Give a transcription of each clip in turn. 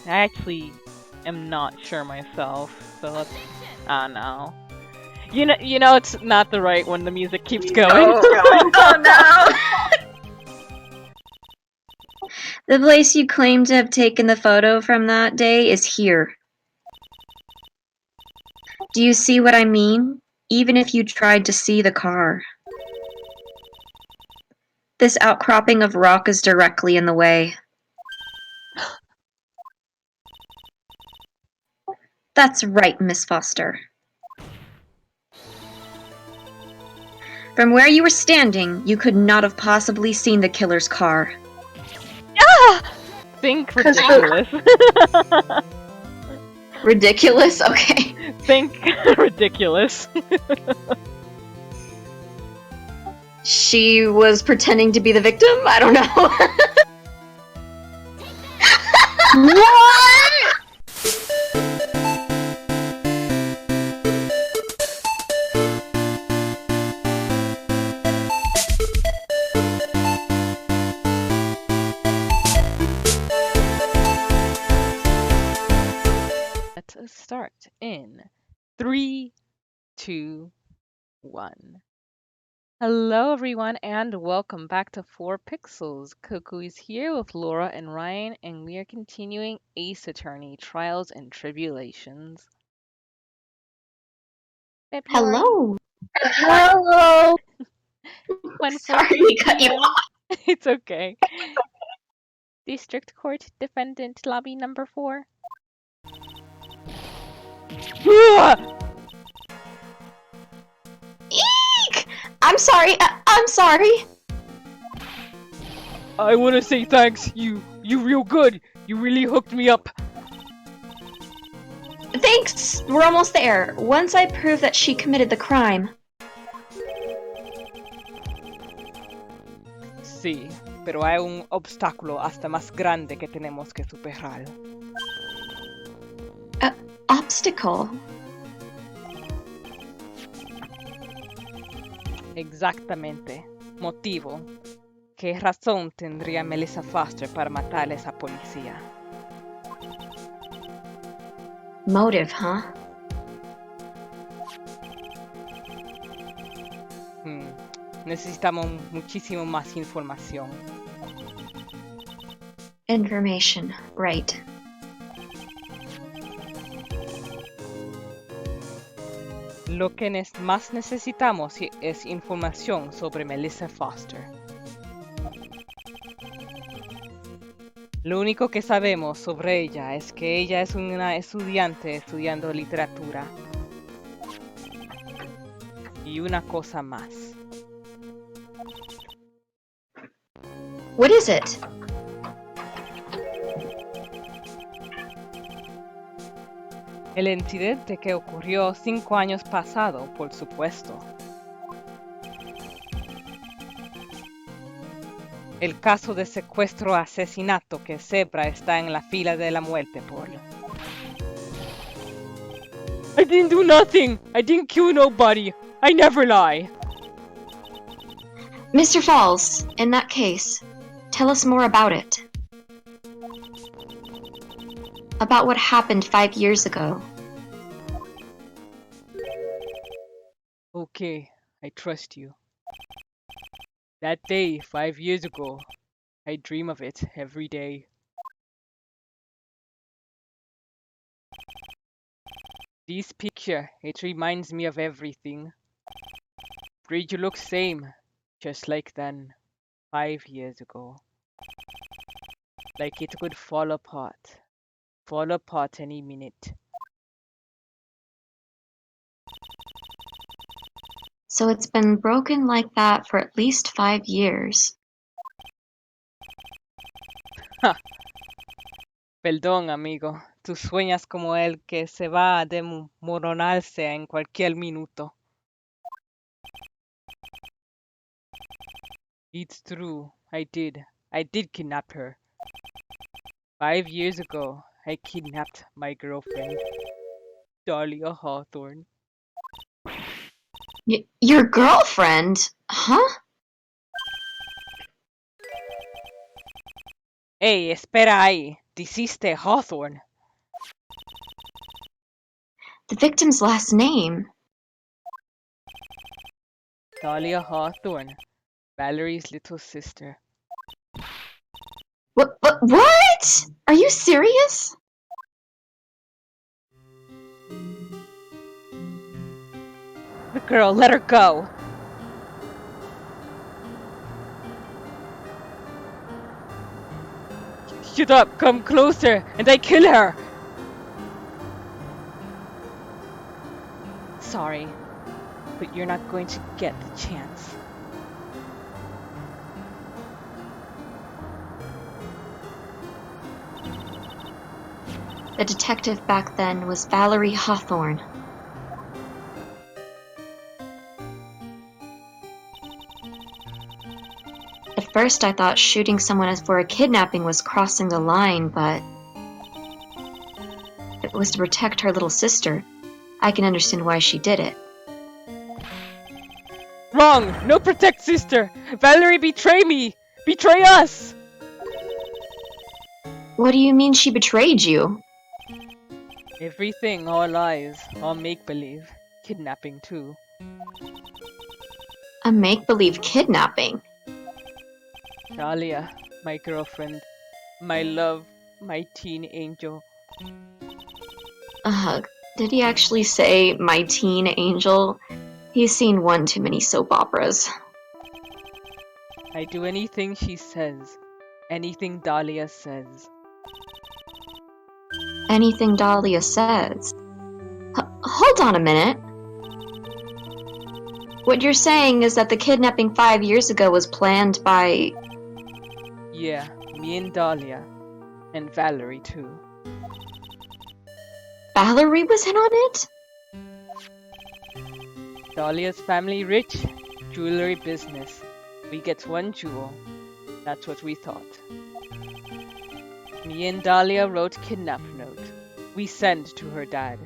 I actually am not sure myself, so let's... Oh no. You know it's not the right when the music keeps going. Oh no! The place you claim to have taken the photo from that day is here. Do you see what I mean? Even if you tried to see the car. This outcropping of rock is directly in the way. That's right, Miss Foster. From where you were standing, you could not have possibly seen the killer's car. Ah! Think ridiculous. Ridiculous? Okay. Think ridiculous. She was pretending to be the victim? I don't know. What? Let's start in 3, 2, 1. Hello everyone and welcome back to 4 Pixels. Cuckoo is here with Laura and Ryan and we are continuing Ace Attorney Trials and Tribulations. February. Hello. Hello. Sorry we cut you off. It's okay. District Court Defendant Lobby number 4. Eek! I'm sorry. I'm sorry. I want to say thanks. You real good. You really hooked me up. Thanks. We're almost there. Once I prove that she committed the crime. Sí, pero hay un obstáculo hasta más grande que tenemos que superar. Obstacle? Exactamente. Motivo. ¿Qué razón tendría Melissa Foster para matar a esa policía? Motive, huh? Necesitamos muchísimo más información. Information, right. Lo que más necesitamos es información sobre Melissa Foster. Lo único que sabemos sobre ella es que ella es una estudiante estudiando literatura. Y una cosa más. What is it? El incidente que ocurrió 5 años pasado, por supuesto. El caso de secuestro-asesinato que Zebra está en la fila de la muerte por. I didn't do nothing! I didn't kill nobody! I never lie! Mr. Fawles, in that case, tell us more about it. About what happened 5 years ago. Okay, I trust you. That day, 5 years ago, I dream of it every day. This picture, it reminds me of everything. Bridge looks same, just like then, 5 years ago. Like it could fall apart any minute. So it's been broken like that for at least 5 years. Perdón, amigo. Tú sueñas como él que se va a desmoronarse en cualquier minuto. It's true. I did kidnap her. 5 years ago, I kidnapped my girlfriend, Dahlia Hawthorne. Your girlfriend? Huh? Hey, espera ahí. Deceased Hawthorne. The victim's last name. Dahlia Hawthorne, Valerie's little sister. What? Are you serious? The girl, let her go. Shut up, come closer, and I kill her. Sorry, but you're not going to get the chance. The detective back then was Valerie Hawthorne. At first I thought shooting someone for a kidnapping was crossing the line, but it was to protect her little sister. I can understand why she did it. Wrong! No protect sister! Valerie betray me! Betray us! What do you mean she betrayed you? Everything, all lies, all make-believe. Kidnapping too. A make-believe kidnapping? Dahlia, my girlfriend, my love, my teen angel. Did he actually say my teen angel? He's seen one too many soap operas. I do anything she says. Anything Dahlia says. Anything Dahlia says. Hold on a minute. What you're saying is that the kidnapping 5 years ago was planned by... Yeah, me and Dahlia. And Valerie too. Valerie was in on it? Dahlia's family rich, jewelry business. We get one jewel. That's what we thought. Me and Dahlia wrote kidnap note. We send to her dad.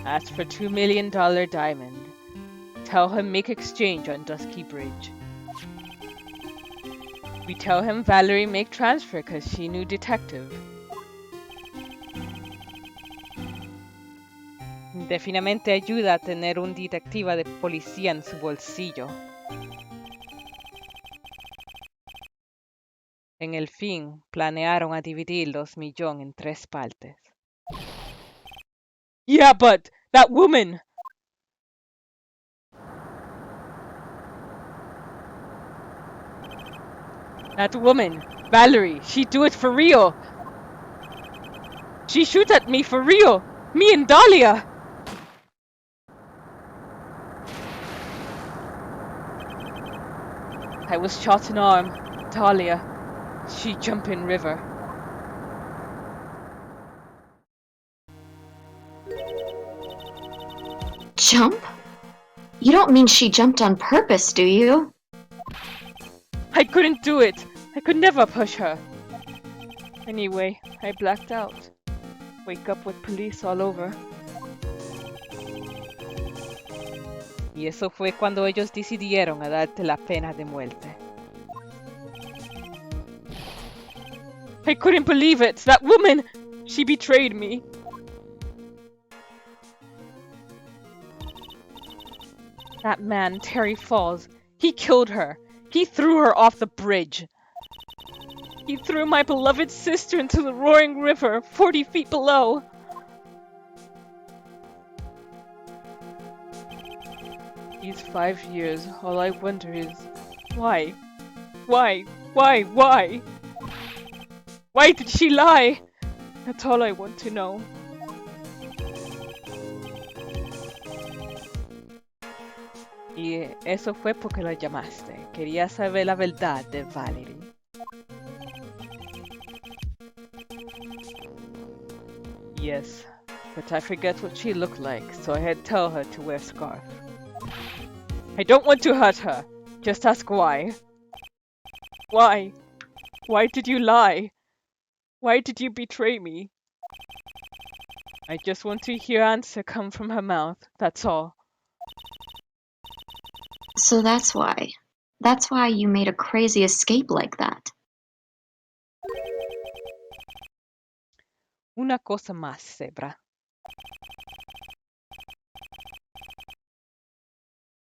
Ask for $2 million diamond. Tell him make exchange on Dusky Bridge. We tell him Valerie make transfer cause she knew detective. Definitivamente ayuda a tener un detective de policía en su bolsillo. En el fin, planearon a dividir los millones en 3 partes. Yeah, but that woman! That woman, Valerie, she do it for real. She shoot at me for real. Me and Dahlia. I was shot in arm. Dahlia, she jump in river. Jump? You don't mean she jumped on purpose, do you? I couldn't do it. I could never push her. Anyway, I blacked out. Wake up with police all over. Y eso fue cuando ellos decidieron a darte la pena de muerte. I couldn't believe it! That woman! She betrayed me. That man, Terry Fawles, he killed her. He threw her off the bridge. He threw my beloved sister into the roaring river, 40 feet below. These 5 years, all I wonder is, why? Why? Why? Why? Why did she lie? That's all I want to know. Y eso fue porque la llamaste. Quería saber la verdad de Valerie. Yes, but I forget what she looked like, so I had to tell her to wear a scarf. I don't want to hurt her. Just ask why. Why? Why did you lie? Why did you betray me? I just want to hear answer come from her mouth, that's all. So that's why. That's why you made a crazy escape like that. Una cosa más, Zebra.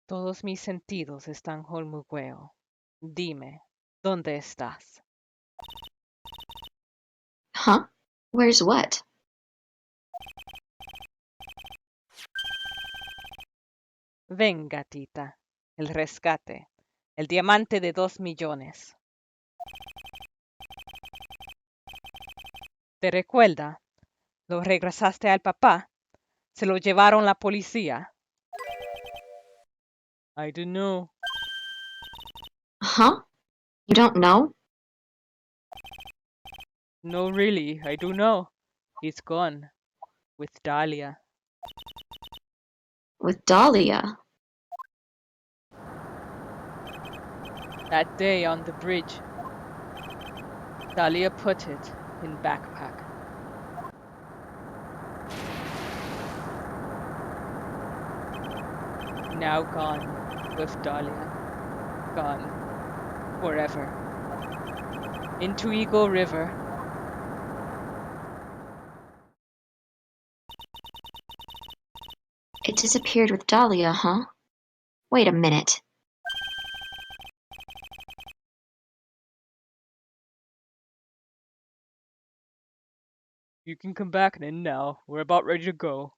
Todos mis sentidos están holmugueo. Dime, ¿dónde estás? Huh? Where's what? Ven, gatita. El rescate. El diamante de 2 millones. ¿Te recuerda? Lo regresaste al papá. Se lo llevaron la policía. I don't know. Huh? You don't know? No, really, I do know. He's gone. With Dahlia. With Dahlia. That day on the bridge, Dahlia put it in backpack. Now gone with Dahlia. Gone forever. Into Eagle River. It disappeared with Dahlia, huh? Wait a minute. You can come back in now. We're about ready to go.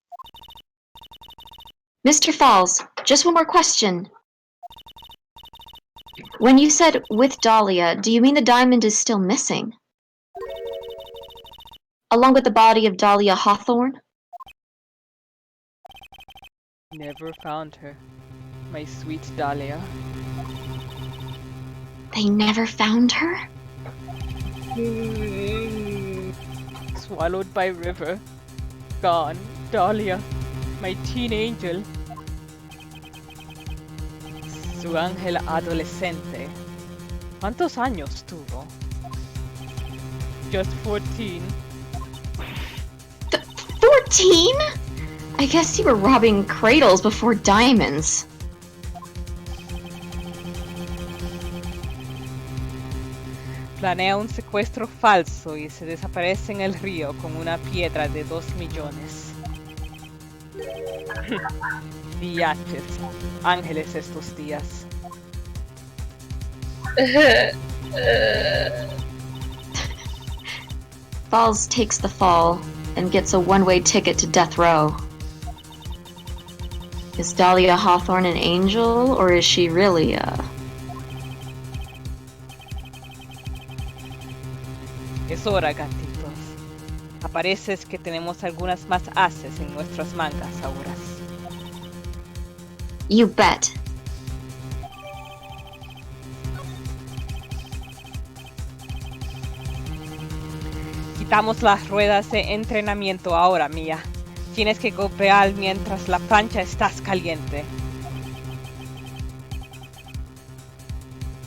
Mr. Fawles, just one more question. When you said with Dahlia, do you mean the diamond is still missing? Along with the body of Dahlia Hawthorne? Never found her. My sweet Dahlia. They never found her? Swallowed by river. Gone. Dahlia. My teen angel. Su ángel adolescente. ¿Cuántos años tuvo? Just 14. 14? I guess you were robbing cradles before diamonds. Planea un secuestro falso y se desaparece en el río con una piedra de 2 millones. Diaches, ángeles estos días. Fawles takes the fall and gets a one-way ticket to death row. Is Dahlia Hawthorne an angel, or is she really a... Es hora, gatitos. Apareces que tenemos algunas más haces en nuestras mangas ahora. You bet. Quitamos las ruedas de entrenamiento ahora, Mía. Tienes que golpear mientras la plancha está caliente.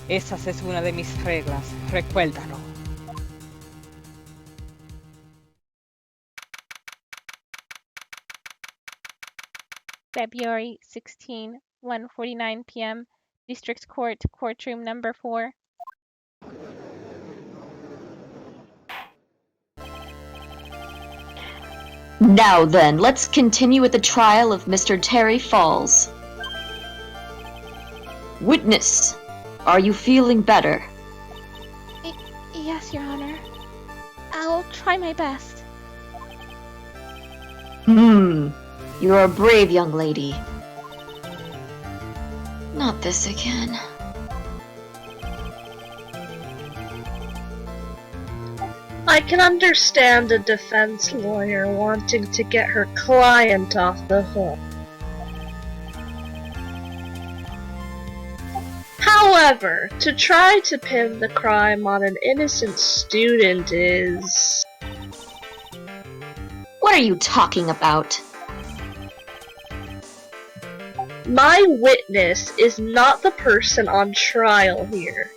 Esa es una de mis reglas, recuérdalo. February 16, 1:49 p.m. District Court, Courtroom Number 4. Now then, let's continue with the trial of Mr. Terry Fawles. Witness, are you feeling better? Yes, Your Honor. I'll try my best. You're a brave young lady. Not this again. I can understand a defense lawyer wanting to get her client off the hook. However, to try to pin the crime on an innocent student is... What are you talking about? My witness is not the person on trial here.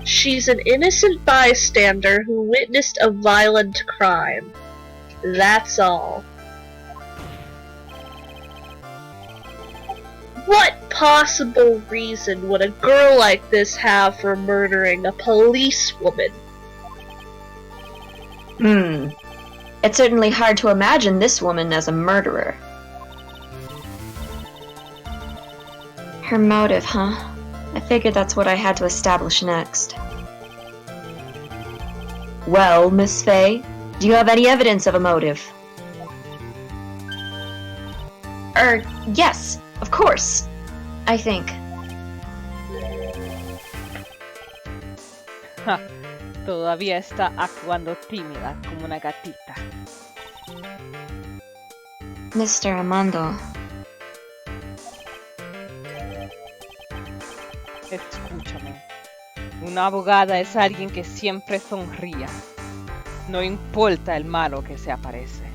She's an innocent bystander who witnessed a violent crime. That's all. What possible reason would a girl like this have for murdering a policewoman? It's certainly hard to imagine this woman as a murderer. Her motive, huh? I figured that's what I had to establish next. Well, Miss Fay, do you have any evidence of a motive? Yes, of course. I think. Ja, todavía está actuando tímida como una gatita. Mr. Armando. Escúchame. Una abogada es alguien que siempre sonría. No importa el malo que se aparece.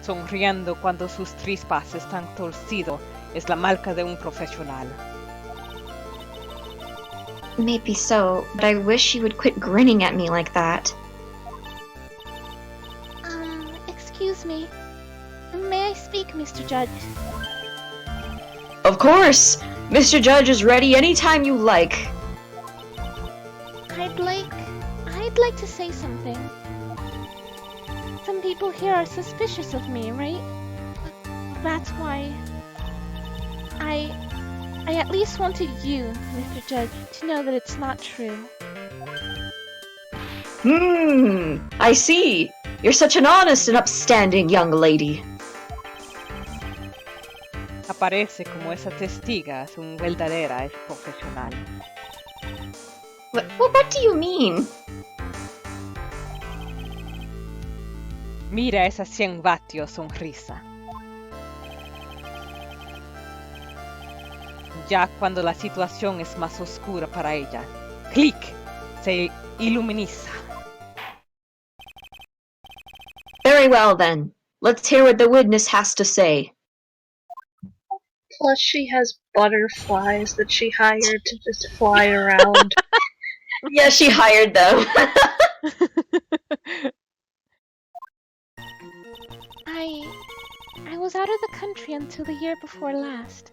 Sonriendo cuando sus trispas están torcidos es la marca de un profesional. Maybe so, but I wish you would quit grinning at me like that. Excuse me. May I speak, Mr. Judge? Of course! Mr. Judge is ready anytime you like. I'd like to say something. Some people here are suspicious of me, right? That's why I at least wanted you, Mr. Judge, to know that it's not true. I see. You're such an honest and upstanding young lady. Aparece como esa testiga, es un verdadera, es profesional. What do you mean? Mira esa 100 vatios sonrisa. Ya cuando la situación es más oscura para ella, clic, se iluminiza. Very well then. Let's hear what the witness has to say. Plus, she has butterflies that she hired to just fly around. Yeah, she hired them. I was out of the country until the year before last.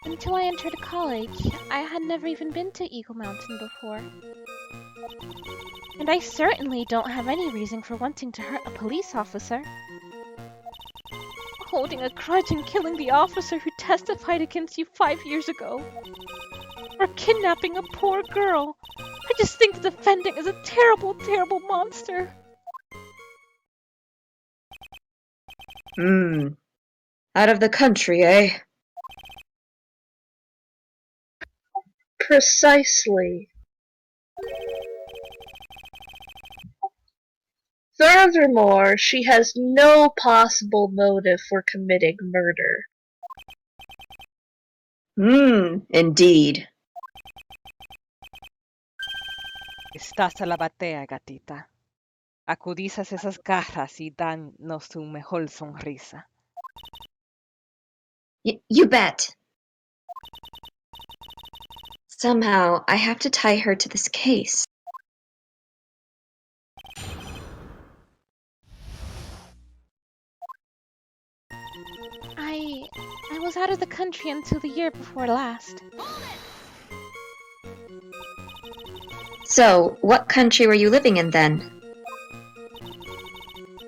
Until I entered college, I had never even been to Eagle Mountain before. And I certainly don't have any reason for wanting to hurt a police officer. Holding a grudge and killing the officer who testified against you 5 years ago. Or kidnapping a poor girl. I just think the defendant is a terrible, terrible monster. Out of the country, eh? Precisely. Furthermore, she has no possible motive for committing murder. Indeed. Estás a la batea, gatita. Acudizas esas garras y danos tu mejor sonrisa. You bet. Somehow, I have to tie her to this case. I was out of the country until the year before last. So, what country were you living in then?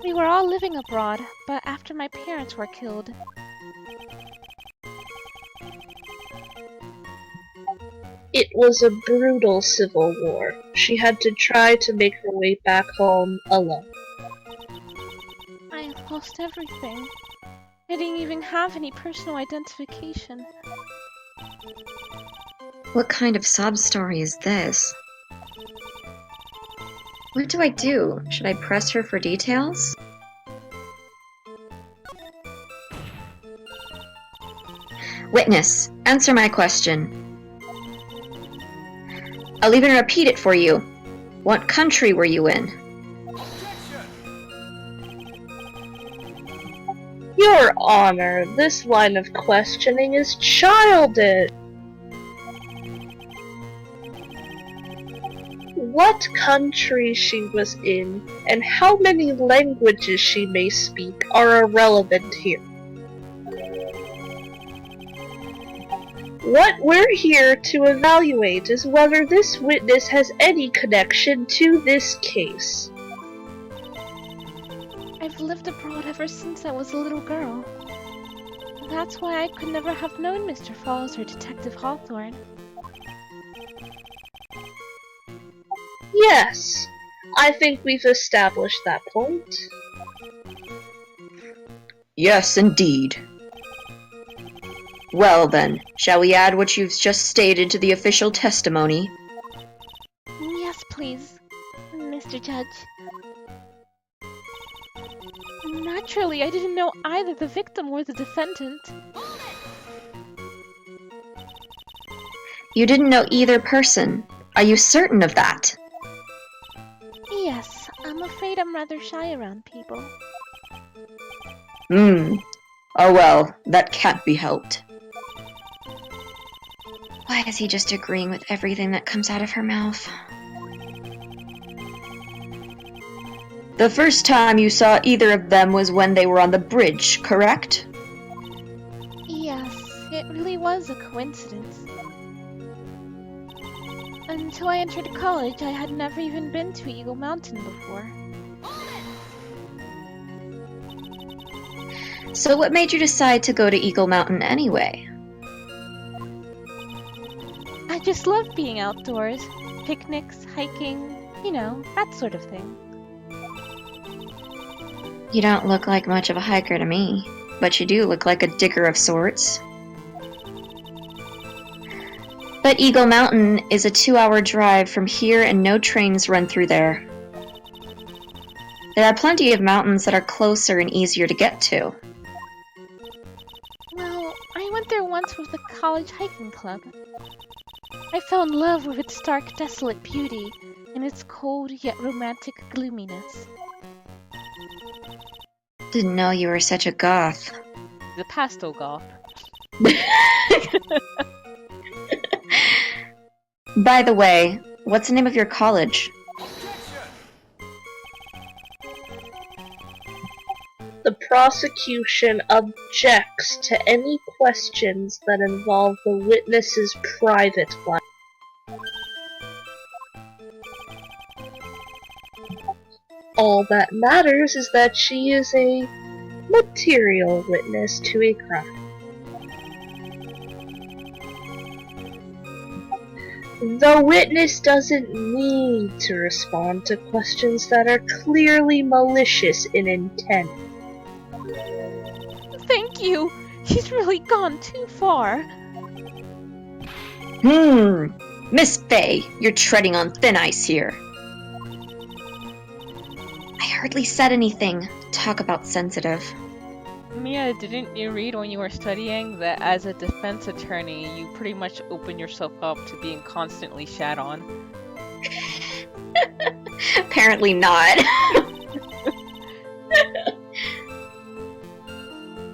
We were all living abroad, but after my parents were killed. It was a brutal civil war. She had to try to make her way back home alone. I lost everything. I didn't even have any personal identification. What kind of sob story is this? What do I do? Should I press her for details? Witness, answer my question. I'll even repeat it for you. What country were you in? Your Honor, this line of questioning is childish. What country she was in and how many languages she may speak are irrelevant here. What we're here to evaluate is whether this witness has any connection to this case. I've lived abroad ever since I was a little girl. That's why I could never have known Mr. Fawles or Detective Hawthorne. Yes, I think we've established that point. Yes, indeed. Well then, shall we add what you've just stated to the official testimony? Yes, please, Mr. Judge. Naturally, I didn't know either the victim or the defendant. You didn't know either person. Are you certain of that? Yes, I'm afraid I'm rather shy around people. Oh well, that can't be helped. Why is he just agreeing with everything that comes out of her mouth? The first time you saw either of them was when they were on the bridge, correct? Yes, it really was a coincidence. Until I entered college, I had never even been to Eagle Mountain before. So what made you decide to go to Eagle Mountain anyway? I just love being outdoors. Picnics, hiking, you know, that sort of thing. You don't look like much of a hiker to me, but you do look like a digger of sorts. But Eagle Mountain is a 2-hour drive from here and no trains run through there. There are plenty of mountains that are closer and easier to get to. Well, I went there once with the college hiking club. I fell in love with its stark, desolate beauty and its cold yet romantic gloominess. Didn't know you were such a goth. The pastel goth. By the way, what's the name of your college? The prosecution objects to any questions that involve the witness's private life. All that matters is that she is a material witness to a crime. The witness doesn't need to respond to questions that are clearly malicious in intent. Thank you! He's really gone too far. Miss Faye, you're treading on thin ice here. I hardly said anything. Talk about sensitive. Mia, didn't you read when you were studying that as a defense attorney, you pretty much open yourself up to being constantly shat on? Apparently not.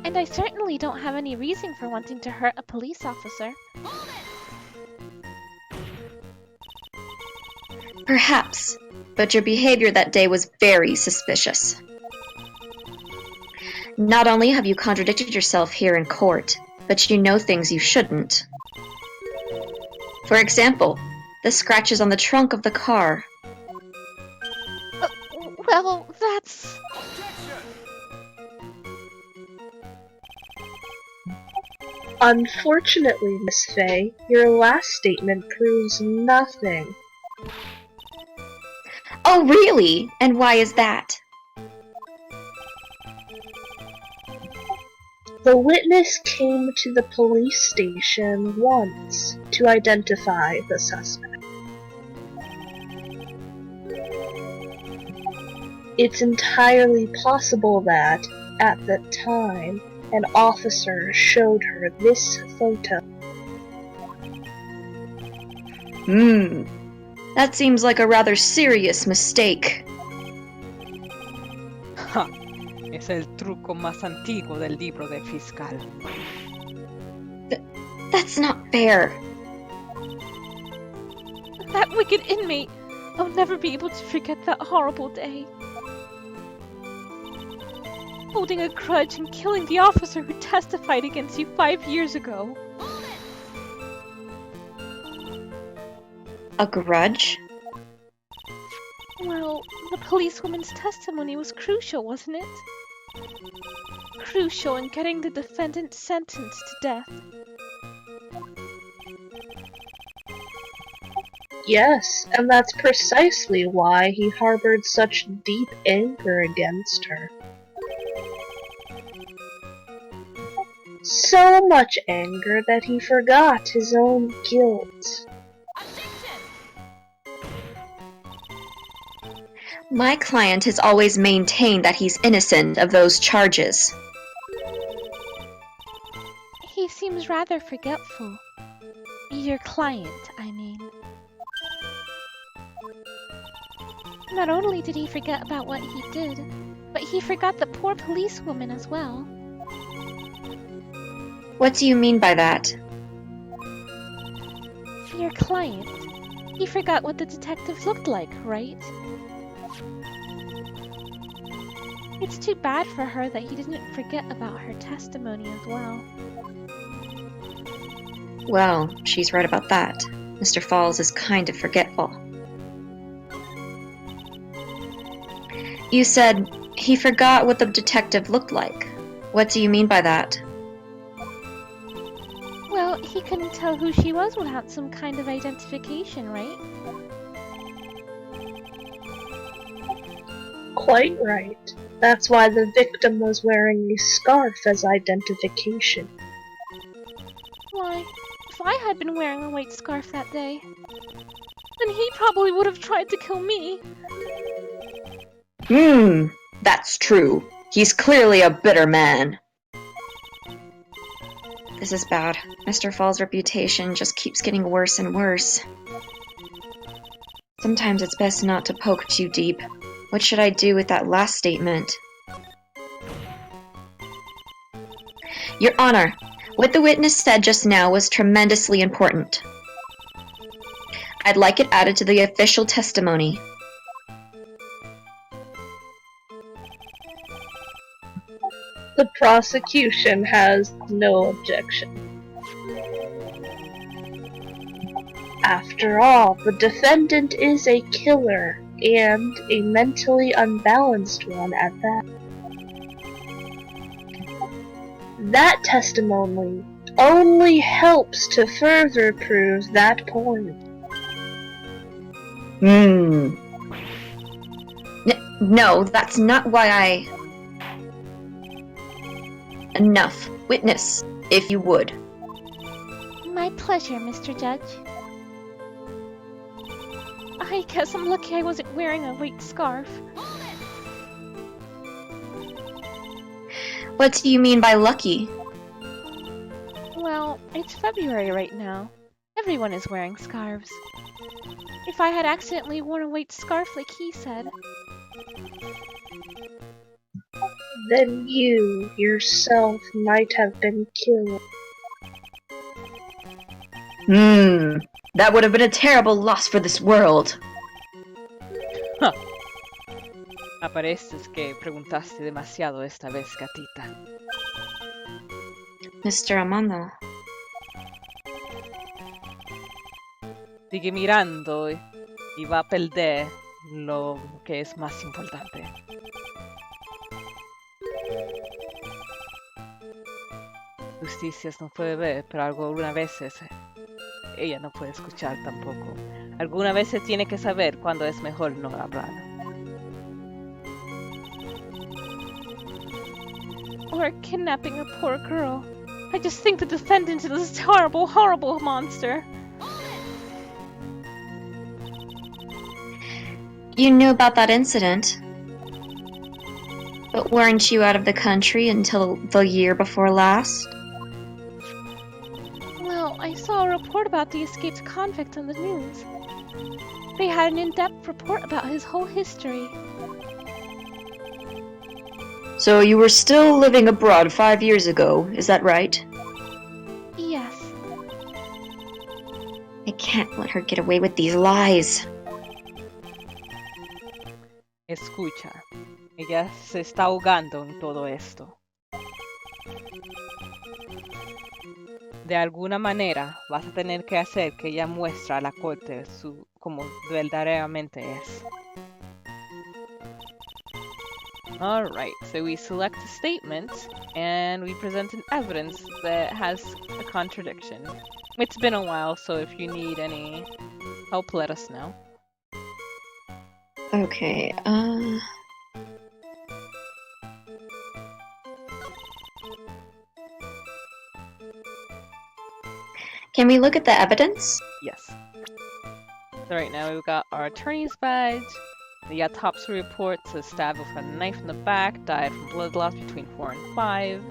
And I certainly don't have any reason for wanting to hurt a police officer. Perhaps, but your behavior that day was very suspicious. Not only have you contradicted yourself here in court, but you know things you shouldn't. For example, the scratches on the trunk of the car. Well, that's... Unfortunately, Miss Faye, your last statement proves nothing. Oh, really? And why is that? The witness came to the police station once to identify the suspect. It's entirely possible that, at the time, an officer showed her this photo. That seems like a rather serious mistake. Ja, es el truco más antiguo del libro del fiscal. That's not fair. That wicked inmate! I'll never be able to forget that horrible day. Holding a grudge and killing the officer who testified against you 5 years ago. A grudge? Well, the policewoman's testimony was crucial, wasn't it? Crucial in getting the defendant sentenced to death. Yes, and that's precisely why he harbored such deep anger against her. So much anger that he forgot his own guilt. My client has always maintained that he's innocent of those charges. He seems rather forgetful. Your client, I mean. Not only did he forget about what he did, but he forgot the poor policewoman as well. What do you mean by that? Your client. He forgot what the detective looked like, right? It's too bad for her that he didn't forget about her testimony as well. Well, she's right about that. Mr. Fawles is kind of forgetful. You said he forgot what the detective looked like. What do you mean by that? Well, he couldn't tell who she was without some kind of identification, right? Quite right. That's why the victim was wearing a scarf as identification. Why, if I had been wearing a white scarf that day, then he probably would have tried to kill me. That's true. He's clearly a bitter man. This is bad. Mr. Fawles' reputation just keeps getting worse and worse. Sometimes it's best not to poke too deep. What should I do with that last statement? Your Honor, what the witness said just now was tremendously important. I'd like it added to the official testimony. The prosecution has no objection. After all, the defendant is a killer, and a mentally unbalanced one at that. That testimony only helps to further prove that point. No, that's not why I... Enough. Witness, if you would. My pleasure, Mr. Judge. I guess I'm lucky I wasn't wearing a white scarf. What do you mean by lucky? Well, it's February right now. Everyone is wearing scarves. If I had accidentally worn a white scarf like he said... Then you, yourself, might have been killed. That would have been a terrible loss for this world. Apareces que preguntaste demasiado esta vez, gatita. Mr. Amando. Sigue mirando y va a perder lo que es más importante. Justicias no puede ver, pero algunas veces ella no puede escuchar tampoco. Algunas veces tiene que saber cuándo es mejor no hablar. Or kidnapping a poor girl. I just think the defendant is this horrible, horrible monster. You knew about that incident. But weren't you out of the country until the year before last? Well, I saw a report about the escaped convict on the news. They had an in-depth report about his whole history. So you were still living abroad 5 years ago, is that right? Yes. I can't let her get away with these lies. Escucha, ella se está ahogando en todo esto. De alguna manera vas a tener que hacer que ella muestre a la corte su como verdaderamente es. Alright, so we select a statement and we present an evidence that has a contradiction. It's been a while, so if you need any help, let us know. Okay, Can we look at the evidence? Yes. So right now we've got our attorney's badge, the autopsy report says stabbed with a knife in the back, died from blood loss between 4 and 5.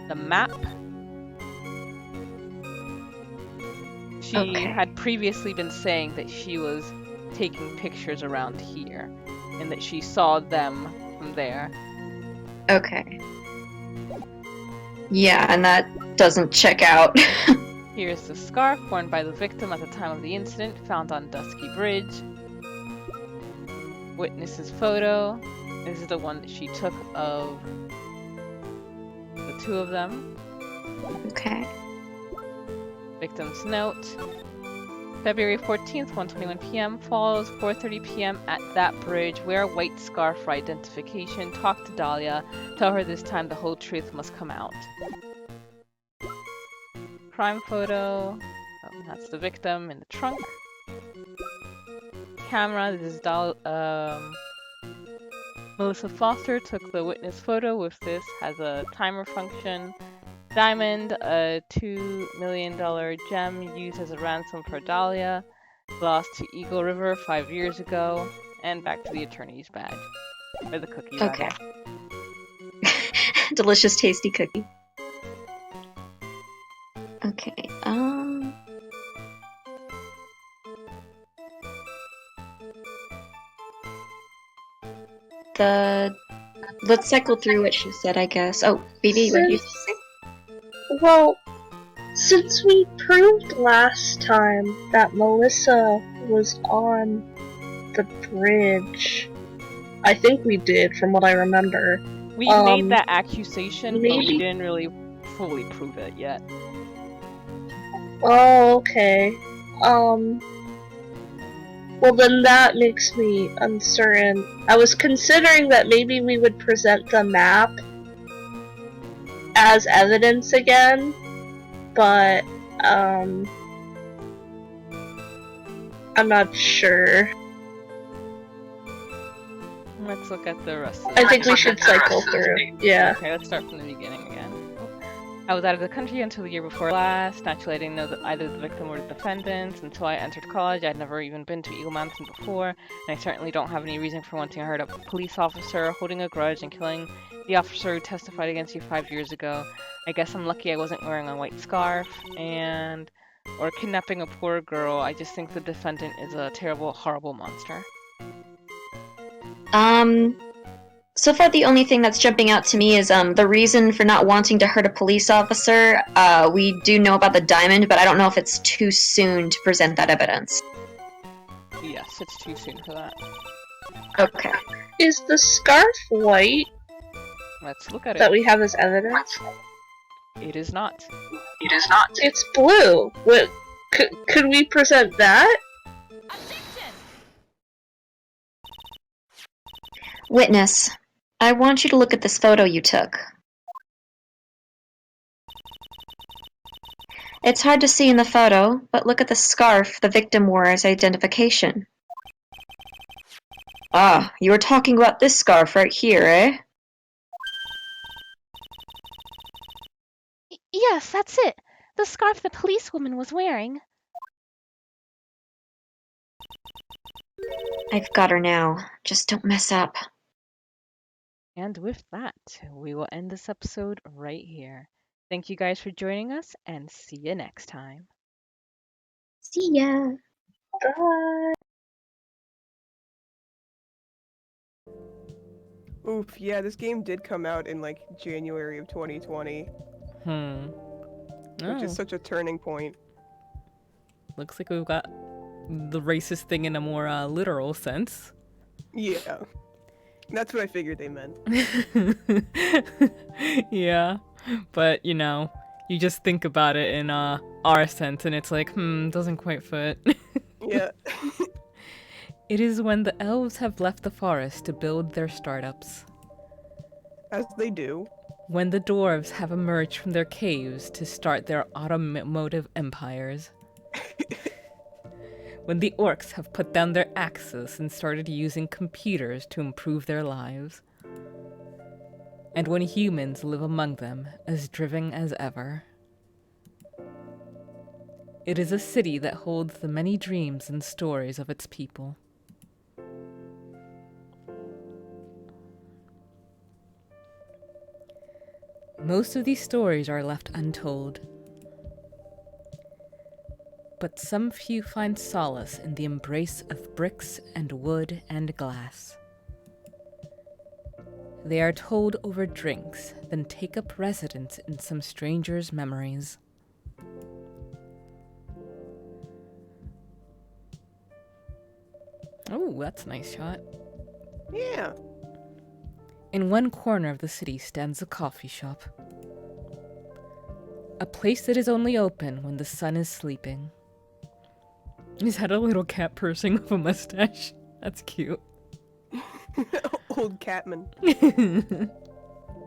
The map. She Okay. had previously been saying that she was taking pictures around here, and that she saw them from there. Okay. Yeah, and that doesn't check out. Here's the scarf worn by the victim at the time of the incident, found on Dusky Bridge. Witness's photo. This is the one that she took of the two of them. Okay. Victim's note. February 14th, 1:21 p.m. Fawles, 4:30 p.m. at that bridge. Wear a white scarf for identification. Talk to Dahlia. Tell her this time the whole truth must come out. Crime photo. Oh, that's the victim in the trunk. Camera. This is Melissa Foster took the witness photo with this. Has a timer function. Diamond, a $2 million gem used as a ransom for Dahlia, lost to Eagle River 5 years ago, and back to the attorney's badge. Or the cookie, Okay. rather. Delicious, tasty cookie. Okay, let's cycle through what she said, I guess. Oh, BB, what did you say? Well, since we proved last time that Melissa was on the bridge, I think we did, from what I remember. We made that accusation, but we maybe- didn't really fully prove it yet. Oh, okay. Well then that makes me uncertain. I was considering that maybe we would present the map as evidence again, but, I'm not sure. Let's look at the rest of I it. think we should cycle through. Yeah. Okay, let's start from the beginning again. I was out of the country until the year before last. Naturally, I didn't know that either the victim or the defendant. Until I entered college, I'd never even been to Eagle Mountain before, and I certainly don't have any reason for wanting to hurt a police officer, holding a grudge, and killing the officer who testified against you 5 years ago. I guess I'm lucky I wasn't wearing a white scarf, or kidnapping a poor girl. I just think the defendant is a terrible, horrible monster. So far the only thing that's jumping out to me is the reason for not wanting to hurt a police officer. We do know about the diamond, but I don't know if it's too soon to present that evidence. Yes, it's too soon for that. Okay. Is the scarf white Let's look at it. that we have as evidence? It is not. It's blue. What, could we present that? Witness, I want you to look at this photo you took. It's hard to see in the photo, but look at the scarf the victim wore as identification. Ah, you were talking about this scarf right here, eh? Yes, that's it. The scarf the policewoman was wearing. I've got her now. Just don't mess up. And with that, we will end this episode right here. Thank you guys for joining us, and see you next time. See ya! Bye. Oof, yeah, this game did come out in like January of 2020, which is such a turning point. Looks like we've got the racist thing in a more literal sense. Yeah. That's what I figured they meant. Yeah, but you know, you just think about it in our sense, and it's like, doesn't quite fit. Yeah. It is when the elves have left the forest to build their startups. As they do. When the dwarves have emerged from their caves to start their automotive empires. When the orcs have put down their axes and started using computers to improve their lives. And when humans live among them, as driven as ever. It is a city that holds the many dreams and stories of its people. Most of these stories are left untold. But some few find solace in the embrace of bricks and wood and glass. They are told over drinks, then take up residence in some stranger's memories. Oh, that's a nice shot. Yeah. In one corner of the city stands a coffee shop. A place that is only open when the sun is sleeping. He's had a little cat pursing with a mustache. That's cute. Old Catman.